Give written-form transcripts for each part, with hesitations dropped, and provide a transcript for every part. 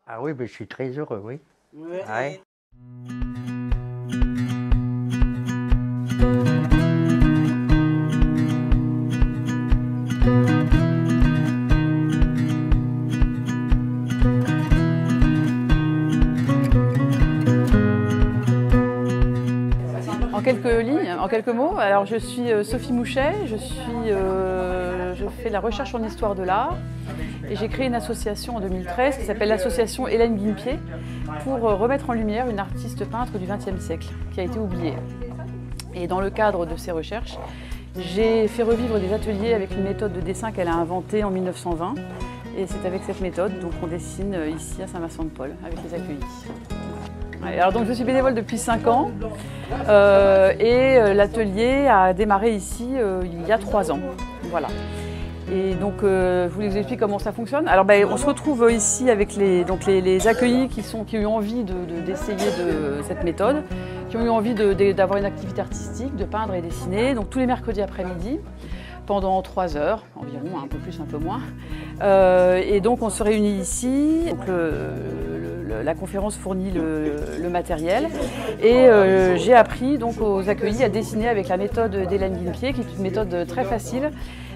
Ah oui, mais je suis très heureux, oui. Ouais. Ouais. En quelques lignes, en quelques mots, alors je suis Sophie Mouchet, je fais la recherche en histoire de l'art et j'ai créé une association en 2013 qui s'appelle l'association Hélène Guimpier pour remettre en lumière une artiste peintre du XXe siècle qui a été oubliée. Et dans le cadre de ces recherches, j'ai fait revivre des ateliers avec une méthode de dessin qu'elle a inventée en 1920 et c'est avec cette méthode donc on dessine ici à Saint-Vincent-de-Paul avec les accueillis. Alors donc je suis bénévole depuis 5 ans et l'atelier a démarré ici il y a 3 ans. Voilà. Et donc je vous explique comment ça fonctionne. Alors on se retrouve ici avec les accueillis qui ont eu envie d'essayer cette méthode, qui ont eu envie d'avoir une activité artistique, de peindre et dessiner, donc tous les mercredis après-midi, pendant 3 heures environ, un peu plus, un peu moins. Et donc on se réunit ici. Donc, la conférence fournit le matériel et j'ai appris donc aux accueillis à dessiner avec la méthode d'Hélène Guimpier, qui est une méthode très facile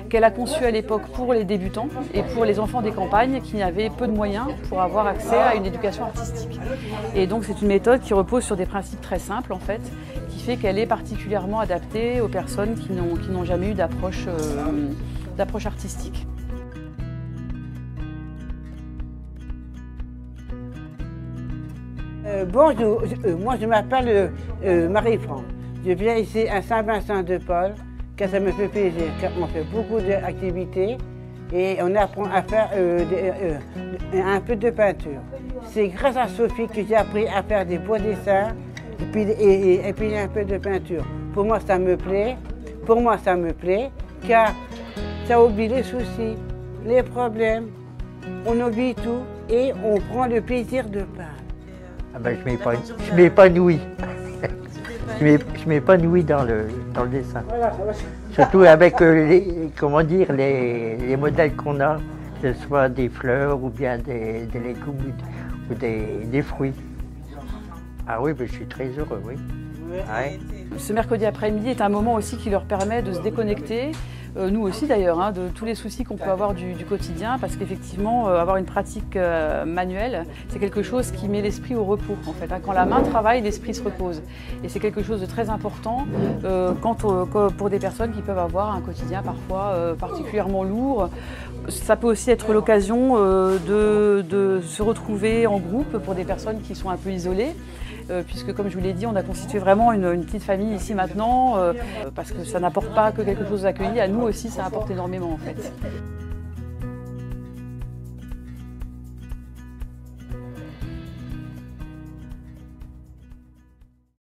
qu'elle a conçue à l'époque pour les débutants et pour les enfants des campagnes qui avaient peu de moyens pour avoir accès à une éducation artistique. Et donc c'est une méthode qui repose sur des principes très simples en fait, qui fait qu'elle est particulièrement adaptée aux personnes qui n'ont jamais eu d'approche artistique. Bonjour, moi je m'appelle Marie-France. Je viens ici à Saint-Vincent-de-Paul, car ça me fait plaisir, car on fait beaucoup d'activités et on apprend à faire un peu de peinture. C'est grâce à Sophie que j'ai appris à faire des beaux dessins et puis un peu de peinture. Pour moi ça me plaît, car ça oublie les soucis, les problèmes, on oublie tout et on prend le plaisir de peindre. Ah ben, je m'épanouis. Je m'épanouis dans le dessin. Surtout avec les modèles qu'on a, que ce soit des fleurs ou bien des légumes ou des fruits. Ah oui, ben, je suis très heureux, oui. Ouais. Ce mercredi après-midi est un moment aussi qui leur permet de se déconnecter, nous aussi d'ailleurs, de tous les soucis qu'on peut avoir du quotidien, parce qu'effectivement, avoir une pratique manuelle, c'est quelque chose qui met l'esprit au repos en fait. Quand la main travaille, l'esprit se repose. Et c'est quelque chose de très important pour des personnes qui peuvent avoir un quotidien parfois particulièrement lourd. Ça peut aussi être l'occasion de se retrouver en groupe pour des personnes qui sont un peu isolées. Puisque comme je vous l'ai dit, on a constitué vraiment une petite famille ici maintenant, parce que ça n'apporte pas que quelque chose d'accueilli, à nous aussi ça apporte énormément en fait.